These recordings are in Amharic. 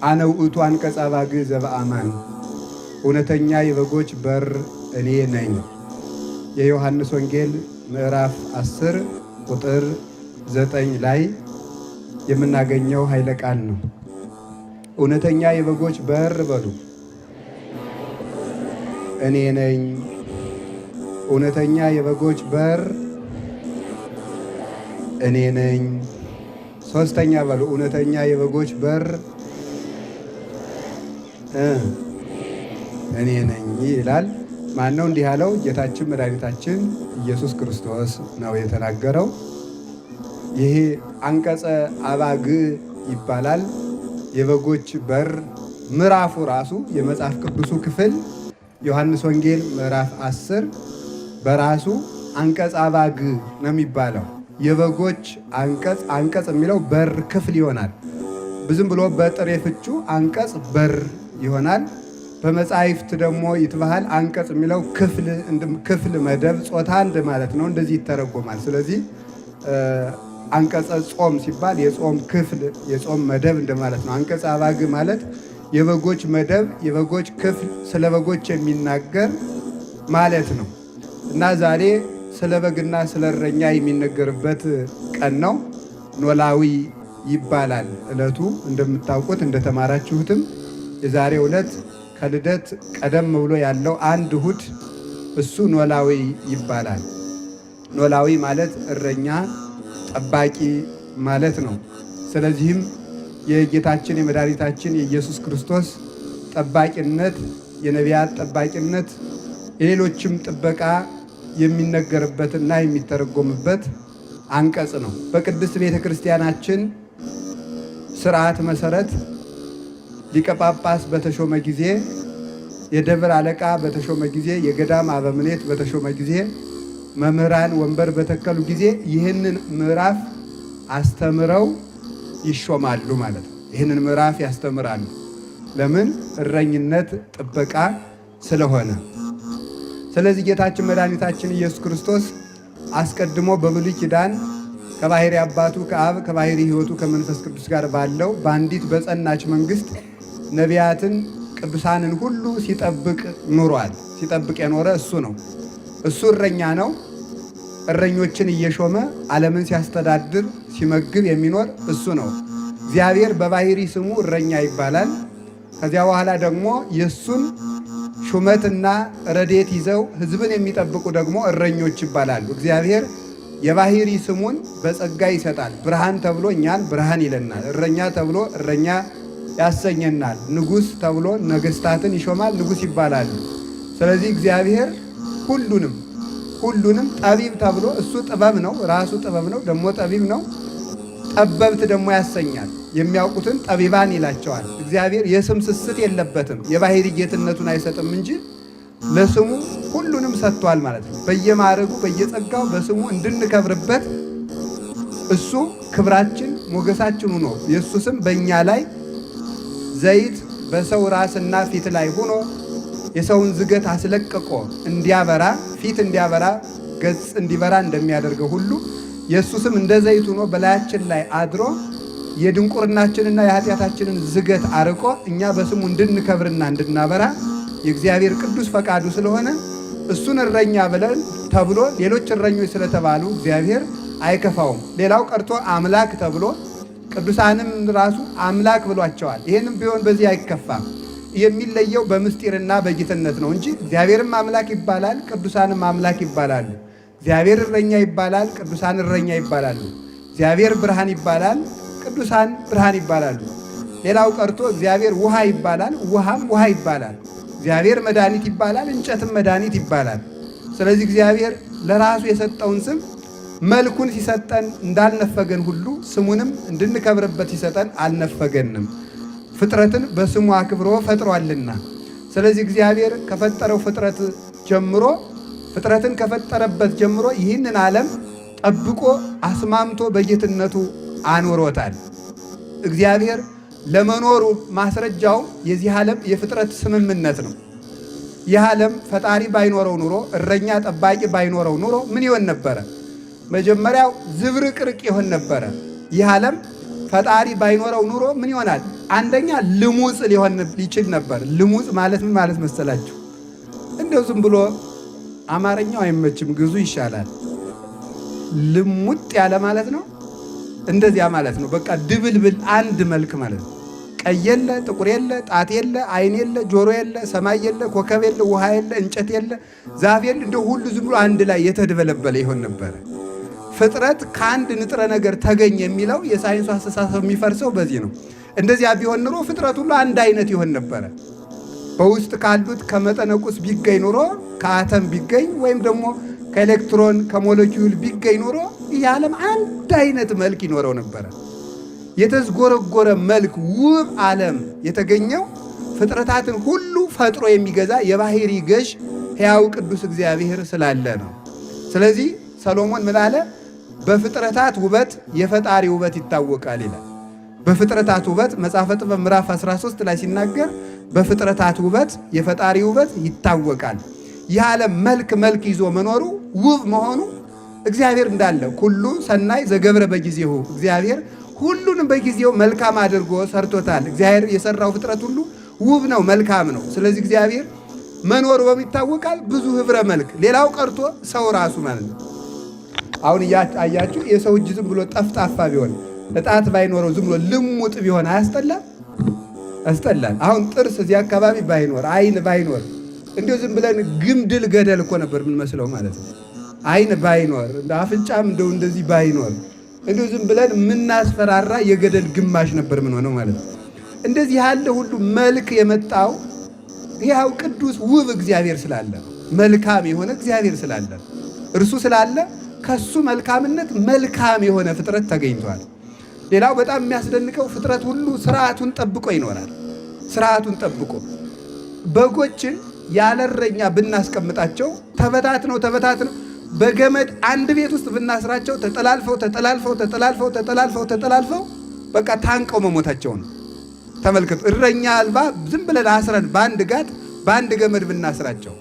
አነ ውእቱ አንቀጸ አባግዕ ዘበአማን፣ እውነተኛ የበጎች በር እኔ ነኝ። የዮሐንስ ወንጌል ምዕራፍ 10 ቁጥር 9 ላይ የምናገኘው ኃይለ ቃል ነው። እውነተኛ የበጎች በር በሉ እኔ ነኝ። እውነተኛ የበጎች በር እኔ ነኝ። ሶስተኛ በሉ እውነተኛ የበጎች በር እኔ ነኝ ይላል። ማን ነው እንዲህ ያለው? ጌታችን መድኃኒታችን ኢየሱስ ክርስቶስ ነው የተናገረው። ይሄ አንቀጸ አባግዕ ይባላል። የበጎች በር ምዕራፉ ራሱ የመጽሐፍ ቅዱሱ ክፍል ዮሐንስ ወንጌል ምዕራፍ 10 በራሱ አንቀጸ አባግዕ ነው የሚባለው። የበጎች አንቀጽ የሚለው በር ክፍል ይሆናል። ብዙም ብሎ በጥሬ ፍቹ አንቀጽ በር ይሆናል። በመጻሕፍት ደግሞ ይትባሃል አንቀጽ የሚለው ክፍል መደብ ጾታ እንደ ማለት ነው። እንደዚህ ይተረጎማል። ስለዚህ አንቀጸ ጾም ሲባል የጾም ክፍል የጾም መደብ እንደማለት ነው። አንቀጸ አባግዕ ማለት የበጎች መደብ የበጎች ክፍል ስለ በጎች የሚናገር ማለት ነው እና ዛሬ ስለ በግና ስለ እረኛ የሚነገርበት ቀን ነው። ኖላዊ ይባላል ዕለቱ። እንደምታውቁት እንደተማራችሁትም የዛሬው ዕለት ከልደት ቀደም ብሎ ያለው አንድ እሑድ እሱ ኖላዊ ይባላል። ኖላዊ ማለት እረኛ ጠባቂ ማለት ነው። ስለዚህም የጌታችን የመድኃኒታችን የኢየሱስ ክርስቶስ ጠባቂነት፣ የነቢያት ጠባቂነት፣ የሌሎችም ጥበቃ የሚነገርበትና የሚተረጎምበት አንቀጽ ነው። በቅድስት ቤተ ክርስቲያናችን ስርዓት መሰረት ሊቀ ጳጳስ በተሾመ ጊዜ፣ የደብር አለቃ በተሾመ ጊዜ፣ የገዳም አበምኔት በተሾመ ጊዜ፣ መምህራን ወንበር በተከሉ ጊዜ ይህንን ምዕራፍ አስተምረው ይሾማሉ ማለት ነው። ይህንን ምዕራፍ ያስተምራሉ። ለምን? እረኝነት ጥበቃ ስለሆነ። ስለዚህ ጌታችን መድኃኒታችን ኢየሱስ ክርስቶስ አስቀድሞ በብሉይ ኪዳን ከባሕርይ አባቱ ከአብ ከባሕርይ ሕይወቱ ከመንፈስ ቅዱስ ጋር ባለው በአንዲት በጸናች መንግሥት ነቢያትን ቅዱሳንን ሁሉ ሲጠብቅ ኑሯል። ሲጠብቅ የኖረ እሱ ነው። እሱ እረኛ ነው። እረኞችን እየሾመ ዓለምን ሲያስተዳድር ሲመግብ የሚኖር እሱ ነው። እግዚአብሔር በባሕርይ ስሙ እረኛ ይባላል። ከዚያ በኋላ ደግሞ የእሱን ሹመትና ረድኤት ይዘው ሕዝብን የሚጠብቁ ደግሞ እረኞች ይባላሉ። እግዚአብሔር የባሕርይ ስሙን በጸጋ ይሰጣል። ብርሃን ተብሎ እኛን ብርሃን ይለናል። እረኛ ተብሎ እረኛ ያሰኘናል። ንጉሥ ተብሎ ነገሥታትን ይሾማል፣ ንጉሥ ይባላሉ። ስለዚህ እግዚአብሔር ሁሉንም ጠቢብ ተብሎ እሱ ጥበብ ነው፣ ራሱ ጥበብ ነው፣ ደግሞ ጠቢብ ነው። ጠበብት ደግሞ ያሰኛል። የሚያውቁትን ጠቢባን ይላቸዋል። እግዚአብሔር የስም ስስት የለበትም። የባሕርይ ጌትነቱን አይሰጥም እንጂ ለስሙ ሁሉንም ሰጥቷል ማለት ነው። በየማዕረጉ በየጸጋው በስሙ እንድንከብርበት እሱ ክብራችን ሞገሳችን ሆኖ የእሱ ስም በእኛ ላይ ዘይት በሰው ራስና ፊት ላይ ሆኖ የሰውን ዝገት አስለቅቆ እንዲያበራ ፊት እንዲያበራ ገጽ እንዲበራ እንደሚያደርገው ሁሉ የእሱ ስም እንደ ዘይት ሆኖ በላያችን ላይ አድሮ የድንቁርናችንና የኃጢአታችንን ዝገት አርቆ እኛ በስሙ እንድንከብርና እንድናበራ የእግዚአብሔር ቅዱስ ፈቃዱ ስለሆነ እሱን እረኛ ብለን ተብሎ ሌሎች እረኞች ስለተባሉ እግዚአብሔር አይከፋውም። ሌላው ቀርቶ አምላክ ተብሎ ቅዱሳንም ራሱ አምላክ ብሏቸዋል። ይህንም ቢሆን በዚህ አይከፋም። የሚለየው በምስጢርና በጌትነት ነው እንጂ እግዚአብሔርም አምላክ ይባላል፣ ቅዱሳንም አምላክ ይባላሉ። እግዚአብሔር እረኛ ይባላል፣ ቅዱሳን እረኛ ይባላሉ። እግዚአብሔር ብርሃን ይባላል፣ ቅዱሳን ብርሃን ይባላሉ። ሌላው ቀርቶ እግዚአብሔር ውሃ ይባላል፣ ውሃም ውሃ ይባላል። እግዚአብሔር መድኃኒት ይባላል፣ እንጨትም መድኃኒት ይባላል። ስለዚህ እግዚአብሔር ለራሱ የሰጠውን ስም መልኩን ሲሰጠን እንዳልነፈገን ሁሉ ስሙንም እንድንከብርበት ሲሰጠን አልነፈገንም። ፍጥረትን በስሙ አክብሮ ፈጥሯልና። ስለዚህ እግዚአብሔር ከፈጠረው ፍጥረት ጀምሮ ፍጥረትን ከፈጠረበት ጀምሮ ይህንን ዓለም ጠብቆ አስማምቶ በጌትነቱ አኖሮታል። እግዚአብሔር ለመኖሩ ማስረጃው የዚህ ዓለም የፍጥረት ስምምነት ነው። ይህ ዓለም ፈጣሪ ባይኖረው ኑሮ እረኛ ጠባቂ ባይኖረው ኑሮ ምን ይሆን ነበረ? መጀመሪያው ዝብርቅርቅ ይሆን ነበረ። ይህ ዓለም ፈጣሪ ባይኖረው ኑሮ ምን ይሆናል? አንደኛ ልሙጽ ሊሆን ይችል ነበር። ልሙጽ ማለት ምን ማለት መሰላችሁ? እንደው ዝም ብሎ አማርኛው አይመችም፣ ግዙ ይሻላል። ልሙጥ ያለ ማለት ነው። እንደዚያ ማለት ነው። በቃ ድብልብል አንድ መልክ ማለት ነው። ቀይ የለ፣ ጥቁር የለ፣ ጣት የለ፣ አይን የለ፣ ጆሮ የለ፣ ሰማይ የለ፣ ኮከብ የለ፣ ውሃ የለ፣ እንጨት የለ፣ ዛፍ የለ፣ እንደው ሁሉ ዝም ብሎ አንድ ላይ የተደበለበለ ይሆን ነበረ። ፍጥረት ከአንድ ንጥረ ነገር ተገኘ የሚለው የሳይንሱ አስተሳሰብ የሚፈርሰው በዚህ ነው። እንደዚያ ቢሆን ኑሮ ፍጥረት ሁሉ አንድ አይነት ይሆን ነበረ። በውስጥ ካሉት ከመጠነ ቁስ ቢገኝ ኑሮ ከአተም ቢገኝ ወይም ደግሞ ከኤሌክትሮን ከሞለኪውል ቢገኝ ኑሮ ይህ ዓለም አንድ አይነት መልክ ይኖረው ነበረ። የተዝጎረጎረ መልክ ውብ ዓለም የተገኘው ፍጥረታትን ሁሉ ፈጥሮ የሚገዛ የባህሪ ገዥ ሕያው ቅዱስ እግዚአብሔር ስላለ ነው። ስለዚህ ሰሎሞን ምን አለ? በፍጥረታት ውበት የፈጣሪ ውበት ይታወቃል ይላል። በፍጥረታት ውበት መጽሐፈ ጥበብ ምዕራፍ 13 ላይ ሲናገር በፍጥረታት ውበት የፈጣሪ ውበት ይታወቃል። ይህ ዓለም መልክ ይዞ መኖሩ ውብ መሆኑ እግዚአብሔር እንዳለ ሁሉ ሰናይ ዘገብረ በጊዜሁ እግዚአብሔር ሁሉንም በጊዜው መልካም አድርጎ ሰርቶታል። እግዚአብሔር የሰራው ፍጥረት ሁሉ ውብ ነው፣ መልካም ነው። ስለዚህ እግዚአብሔር መኖሩ በሚታወቃል ብዙ ህብረ መልክ። ሌላው ቀርቶ ሰው ራሱ ማለት ነው። አሁን አያችሁ፣ የሰው እጅ ዝም ብሎ ጠፍጣፋ ቢሆን እጣት ባይኖረው ዝም ብሎ ልሙጥ ቢሆን አያስጠላም? ያስጠላል። አሁን ጥርስ እዚህ አካባቢ ባይኖር አይን ባይኖር እንዲሁ ዝም ብለን ግምድል ገደል እኮ ነበር ምን መስለው ማለት ነው። አይን ባይኖር አፍንጫም እንደው እንደዚህ ባይኖር እንዲሁ ዝም ብለን የምናስፈራራ የገደል ግማሽ ነበር ምን ሆነው ማለት ነው። እንደዚህ ያለ ሁሉ መልክ የመጣው ያው ቅዱስ ውብ እግዚአብሔር ስላለ፣ መልካም የሆነ እግዚአብሔር ስላለ፣ እርሱ ስላለ ከሱ መልካምነት መልካም የሆነ ፍጥረት ተገኝቷል። ሌላው በጣም የሚያስደንቀው ፍጥረት ሁሉ ስርዓቱን ጠብቆ ይኖራል። ስርዓቱን ጠብቆ በጎችን ያለረኛ ብናስቀምጣቸው ተበታትነው በገመድ አንድ ቤት ውስጥ ብናስራቸው ተጠላልፈው በቃ ታንቀው መሞታቸው ነው። ተመልከቱ። እረኛ አልባ ዝም ብለን አስረን በአንድ ጋት በአንድ ገመድ ብናስራቸው።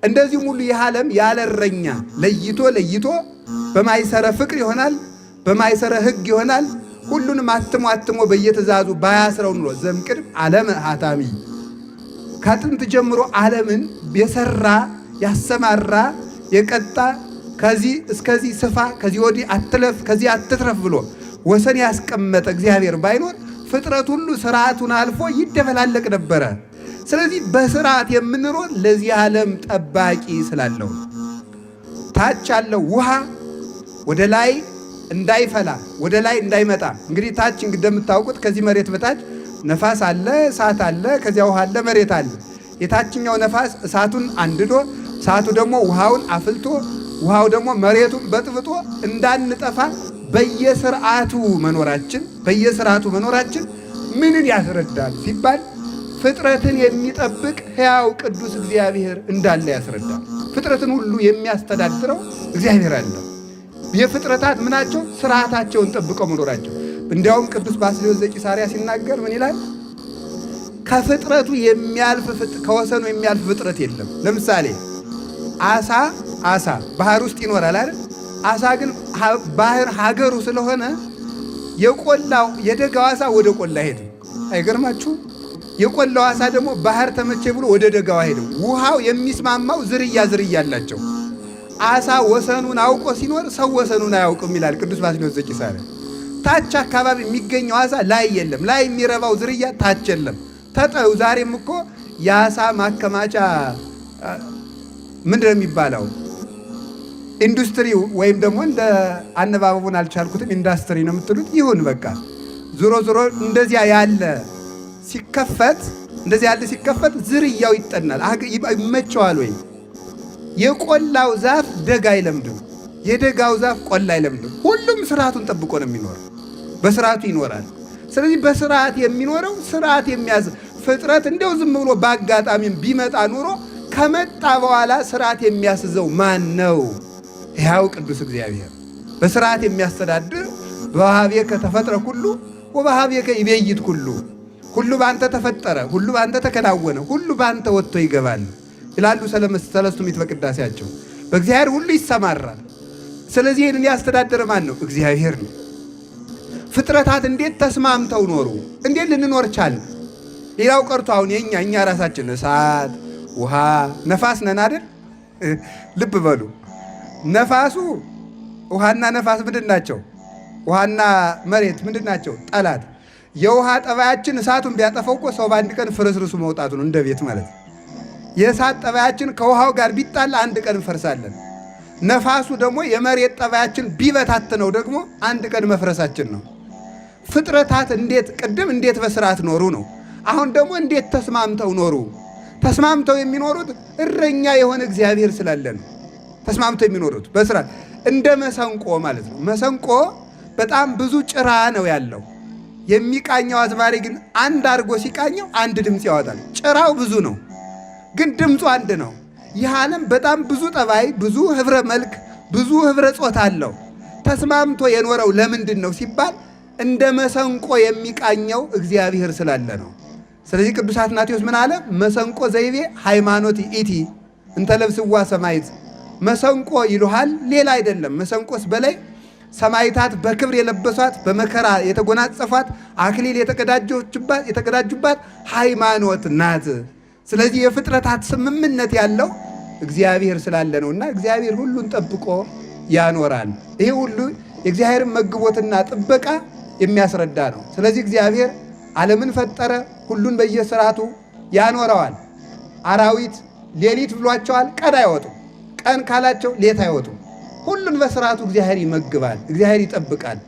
እንደዚሁም ሁሉ ይህ ዓለም ያለ እረኛ ለይቶ በማይሰረ ፍቅር ይሆናል፣ በማይሰረ ሕግ ይሆናል። ሁሉንም አትሞ በየትእዛዙ ባያስረው ኑሮ ዘምቅድም ዓለም ሀታሚ ከጥንት ጀምሮ ዓለምን የሰራ ያሰማራ የቀጣ ከዚህ እስከዚህ ስፋ ከዚህ ወዲህ አትለፍ ከዚህ አትትረፍ ብሎ ወሰን ያስቀመጠ እግዚአብሔር ባይኖር ፍጥረት ሁሉ ስርዓቱን አልፎ ይደበላለቅ ነበረ። ስለዚህ በስርዓት የምንኖር ለዚህ ዓለም ጠባቂ ስላለው ታች ያለው ውሃ ወደ ላይ እንዳይፈላ ወደ ላይ እንዳይመጣ እንግዲህ ታች እንደምታውቁት ከዚህ መሬት በታች ነፋስ አለ፣ እሳት አለ፣ ከዚያ ውሃ አለ፣ መሬት አለ። የታችኛው ነፋስ እሳቱን አንድዶ እሳቱ ደግሞ ውሃውን አፍልቶ ውሃው ደግሞ መሬቱን በጥብጦ እንዳንጠፋ በየስርዓቱ መኖራችን ምንን ያስረዳል ሲባል ፍጥረትን የሚጠብቅ ሕያው ቅዱስ እግዚአብሔር እንዳለ ያስረዳል። ፍጥረትን ሁሉ የሚያስተዳድረው እግዚአብሔር አለ። የፍጥረታት ምናቸው ስርዓታቸውን ጠብቀው መኖራቸው። እንዲያውም ቅዱስ ባስልዮስ ዘቂሳርያ ሲናገር ምን ይላል? ከፍጥረቱ ከወሰኑ የሚያልፍ ፍጥረት የለም። ለምሳሌ አሳ ባህር ውስጥ ይኖራል አይደል? አሳ ግን ባህር ሀገሩ ስለሆነ የደጋው አሳ ወደ ቆላ ሄድም። አይገርማችሁ? የቆላው አሳ ደግሞ ባህር ተመቼ ብሎ ወደ ደጋው ሄድም። ውሃው የሚስማማው ዝርያ አላቸው። አሳ ወሰኑን አውቆ ሲኖር ሰው ወሰኑን አያውቅም ይላል ቅዱስ ባስልዮስ ዘቂሳርያ። ታች አካባቢ የሚገኘው አሳ ላይ የለም። ላይ የሚረባው ዝርያ ታች የለም። ተጠው ዛሬም እኮ የአሳ ማከማቻ ምንድን ነው የሚባለው? ኢንዱስትሪው ወይም ደግሞ እንደ አነባበቡን አልቻልኩትም፣ ኢንዱስትሪ ነው የምትሉት ይሁን። በቃ ዞሮ እንደዚያ ያለ ሲከፈት ዝርያው ይጠናል። ይመቸዋል ወይ? የቆላው ዛፍ ደጋ አይለምድም፣ የደጋው ዛፍ ቆላ አይለምድም። ሁሉም ስርዓቱን ጠብቆ ነው የሚኖረው፣ በስርዓቱ ይኖራል። ስለዚህ በስርዓት የሚኖረው ስርዓት የሚያዝ ፍጥረት እንደው ዝም ብሎ በአጋጣሚም ቢመጣ ኑሮ ከመጣ በኋላ ስርዓት የሚያስዘው ማን ነው? ሕያው ቅዱስ እግዚአብሔር በስርዓት የሚያስተዳድር በወሀቤከ ተፈጥረ ኩሉ ወበሀቤከ ይቤይት ኩሉ። ሁሉ በአንተ ተፈጠረ፣ ሁሉ በአንተ ተከናወነ፣ ሁሉ በአንተ ወጥቶ ይገባል ይላሉ ሰለስቱ ምዕት በቅዳሴያቸው። በእግዚአብሔር ሁሉ ይሰማራል። ስለዚህ ይህንን ያስተዳደረ ማን ነው? እግዚአብሔር ነው። ፍጥረታት እንዴት ተስማምተው ኖሩ? እንዴት ልንኖር ቻልን? ሌላው ቀርቶ አሁን እኛ ራሳችን እሳት፣ ውሃ፣ ነፋስ ነን አይደል? ልብ በሉ። ነፋሱ ውሃና ነፋስ ምንድን ናቸው? ውሃና መሬት ምንድን ናቸው? ጠላት። የውሃ ጠባያችን እሳቱን ቢያጠፈው እኮ ሰው በአንድ ቀን ፍርስርሱ መውጣቱ ነው፣ እንደ ቤት ማለት ነው። የእሳት ጠባያችን ከውሃው ጋር ቢጣላ አንድ ቀን እንፈርሳለን። ነፋሱ ደግሞ የመሬት ጠባያችን ቢበታትነው ደግሞ አንድ ቀን መፍረሳችን ነው። ፍጥረታት እንዴት በስርዓት ኖሩ ነው። አሁን ደግሞ እንዴት ተስማምተው ኖሩ? ተስማምተው የሚኖሩት እረኛ የሆነ እግዚአብሔር ስላለ ነው። ተስማምተው የሚኖሩት በስርዓት እንደ መሰንቆ ማለት ነው። መሰንቆ በጣም ብዙ ጭራ ነው ያለው። የሚቃኘው አዝማሪ ግን አንድ አድርጎ ሲቃኘው አንድ ድምፅ ያወጣል። ጭራው ብዙ ነው፣ ግን ድምፁ አንድ ነው። ይህ ዓለም በጣም ብዙ ጠባይ፣ ብዙ ህብረ መልክ፣ ብዙ ህብረ ጾታ አለው። ተስማምቶ የኖረው ለምንድን ነው ሲባል እንደ መሰንቆ የሚቃኘው እግዚአብሔር ስላለ ነው። ስለዚህ ቅዱስ አትናቴዎስ ምን አለ? መሰንቆ ዘይቤ ሃይማኖት ኢቲ እንተ ለብስዋ ሰማይት። መሰንቆ ይሉሃል ሌላ አይደለም። መሰንቆስ በላይ ሰማይታት በክብር የለበሷት በመከራ የተጎናጸፏት አክሊል የተቀዳጁባት ሃይማኖት ናት። ስለዚህ የፍጥረታት ስምምነት ያለው እግዚአብሔር ስላለ ነውና እግዚአብሔር ሁሉን ጠብቆ ያኖራል። ይሄ ሁሉ የእግዚአብሔርን መግቦትና ጥበቃ የሚያስረዳ ነው። ስለዚህ እግዚአብሔር ዓለምን ፈጠረ፣ ሁሉን በየስርዓቱ ያኖረዋል። አራዊት ሌሊት ብሏቸዋል፣ ቀን አይወጡም። ቀን ካላቸው ሌት አይወጡም። ሁሉን በስርዓቱ እግዚአብሔር ይመግባል፣ እግዚአብሔር ይጠብቃል።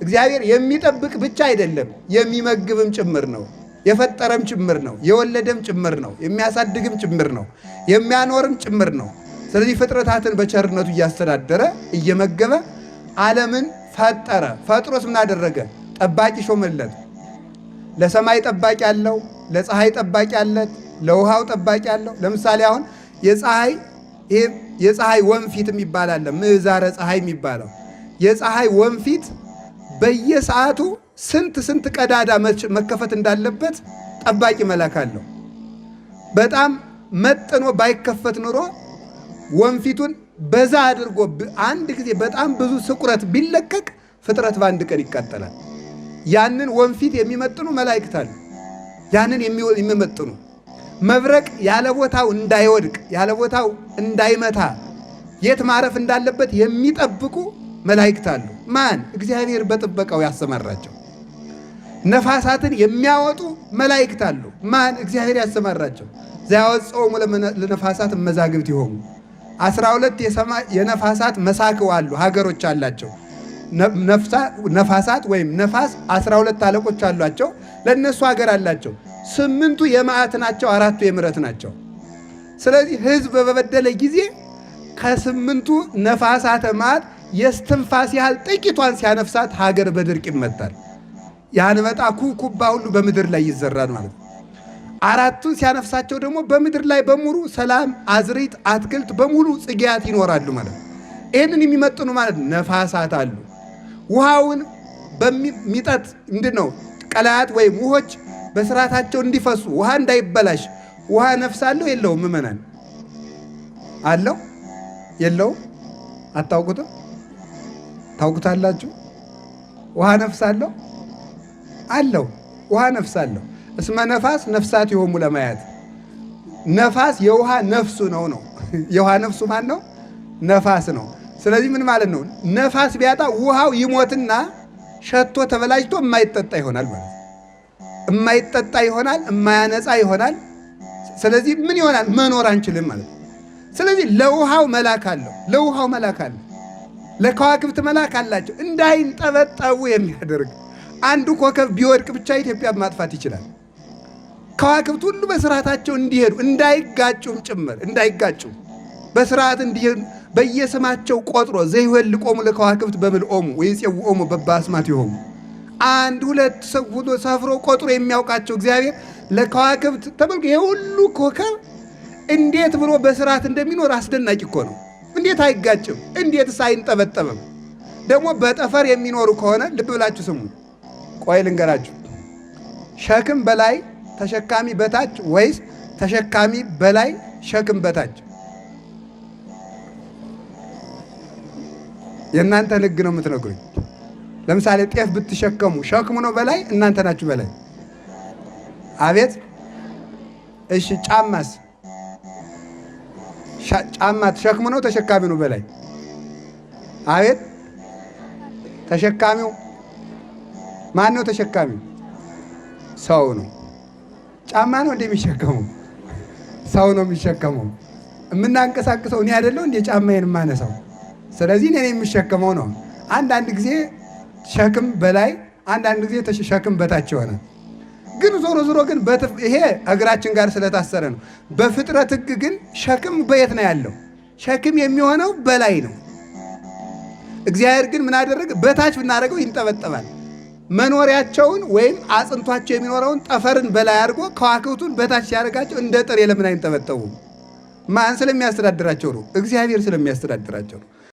እግዚአብሔር የሚጠብቅ ብቻ አይደለም፣ የሚመግብም ጭምር ነው። የፈጠረም ጭምር ነው፣ የወለደም ጭምር ነው፣ የሚያሳድግም ጭምር ነው፣ የሚያኖርም ጭምር ነው። ስለዚህ ፍጥረታትን በቸርነቱ እያስተዳደረ እየመገበ ዓለምን ፈጠረ። ፈጥሮስ ምን አደረገ? ጠባቂ ሾመለት። ለሰማይ ጠባቂ አለው፣ ለፀሐይ ጠባቂ አለት፣ ለውሃው ጠባቂ አለው። ለምሳሌ አሁን የፀሐይ ወንፊት የሚባል አለ፣ ምዕዛረ ፀሐይ የሚባለው የፀሐይ ወንፊት በየሰዓቱ ስንት ቀዳዳ መከፈት እንዳለበት ጠባቂ መልአክ አለው። በጣም መጥኖ ባይከፈት ኑሮ ወንፊቱን በዛ አድርጎ አንድ ጊዜ በጣም ብዙ ስቁረት ቢለቀቅ ፍጥረት በአንድ ቀን ይቃጠላል። ያንን ወንፊት የሚመጥኑ መላእክት አሉ። ያንን የሚመጥኑ መብረቅ ያለ ቦታው እንዳይወድቅ ያለ ቦታው እንዳይመታ የት ማረፍ እንዳለበት የሚጠብቁ መላእክት አሉ። ማን? እግዚአብሔር በጥበቃው ያሰማራቸው። ነፋሳትን የሚያወጡ መላእክት አሉ። ማን? እግዚአብሔር ያሰማራቸው። ዘያወጽኦሙ ለነፋሳት መዛግብት ይሆኑ 12 የነፋሳት መሳክው አሉ፣ ሀገሮች አላቸው። ነፋሳት ወይም ነፋስ 12 አለቆች አሏቸው፣ ለነሱ ሀገር አላቸው። 8ቱ የመዓት ናቸው፣ 4ቱ የምሕረት ናቸው። ስለዚህ ሕዝብ በበደለ ጊዜ ከ8ቱ ነፋሳተ መዓት የስትንፋስ ያህል ጥቂቷን ሲያነፍሳት ሀገር በድርቅ ይመታል። ያንበጣ ኩኩባ ሁሉ በምድር ላይ ይዘራል ማለት ነው። 4ቱን ሲያነፍሳቸው ደግሞ በምድር ላይ በሙሉ ሰላም፣ አዝሪት፣ አትክልት በሙሉ ጽጌያት ይኖራሉ ማለት ነው። ይህንን የሚመጥኑ ማለት ነፋሳት አሉ። ውሃውን በሚጠጥ ምንድነው ቀላያት ወይም ውሆች በስርዓታቸው እንዲፈሱ ውሃ እንዳይበላሽ ውሃ ነፍሳለሁ የለውም? ምእመናን አለው የለውም? አታውቁትም? ታውቁታላችሁ? ውሃ ነፍሳለሁ አለው። ውሃ ነፍሳለሁ። እስመ ነፋስ ነፍሳት ይሆሙ ለማያት። ነፋስ የውሃ ነፍሱ ነው። የውሃ ነፍሱ ማን ነው? ነፋስ ነው። ስለዚህ ምን ማለት ነው? ነፋስ ቢያጣ ውሃው ይሞትና ሸቶ ተበላሽቶ የማይጠጣ ይሆናል ማለት ነው። የማይጠጣ ይሆናል፣ የማያነጻ ይሆናል። ስለዚህ ምን ይሆናል? መኖር አንችልም ማለት ነው። ስለዚህ ለውሃው መልአክ አለው። ለውሃው መልአክ አለው። ለከዋክብት መልአክ አላቸው፣ እንዳይንጠበጠቡ የሚያደርግ። አንዱ ኮከብ ቢወድቅ ብቻ ኢትዮጵያ ማጥፋት ይችላል። ከዋክብት ሁሉ በስርዓታቸው እንዲሄዱ እንዳይጋጩም ጭምር እንዳይጋጩ በስርዓት እንዲሄዱ በየስማቸው ቆጥሮ ዘይወልቆሙ ለከዋክብት በምልኦሙ ወይጼውኦሙ በበአስማቲሆሙ 1 2 ሰፍሮ ቆጥሮ የሚያውቃቸው እግዚአብሔር ለከዋክብት ተመልኩ። ይሄ ሁሉ ኮከብ እንዴት ብሎ በስርዓት እንደሚኖር አስደናቂ እኮ ነው። እንዴት አይጋጭም? እንዴትስ አይንጠበጠብም? ደግሞ በጠፈር የሚኖሩ ከሆነ ልብ ብላችሁ ስሙ። ቆይ ልንገራችሁ። ሸክም በላይ ተሸካሚ በታች ወይስ ተሸካሚ በላይ ሸክም በታች? የእናንተን ሕግ ነው የምትነግሩኝ። ለምሳሌ ጤፍ ብትሸከሙ ሸክሙ ነው በላይ፣ እናንተ ናችሁ በላይ። አቤት እሺ ጫማስ? ጫማ ተሸክሙ ነው ተሸካሚ ነው በላይ? አቤት ተሸካሚው ማን ነው? ተሸካሚው ሰው ነው። ጫማ ነው እንደሚሸከመው? ሰው ነው የሚሸከመው። የምናንቀሳቅሰው እኔ አይደለሁ እንደ ጫማዬን የማነሳው። ስለዚህ እኔ የሚሸከመው ነው። አንዳንድ ጊዜ ሸክም በላይ፣ አንዳንድ ጊዜ ሸክም በታች ይሆናል። ግን ዞሮ ዞሮ ግን ይሄ እግራችን ጋር ስለታሰረ ነው። በፍጥረት ሕግ ግን ሸክም በየት ነው ያለው? ሸክም የሚሆነው በላይ ነው። እግዚአብሔር ግን ምን አደረገ? በታች ብናደርገው ይንጠበጠባል። መኖሪያቸውን ወይም አጽንቷቸው የሚኖረውን ጠፈርን በላይ አድርጎ ከዋክብቱን በታች ሲያደርጋቸው እንደ ጥሬ ለምን አይንጠበጠቡም? ማን ስለሚያስተዳድራቸው ነው? እግዚአብሔር ስለሚያስተዳድራቸው ነው።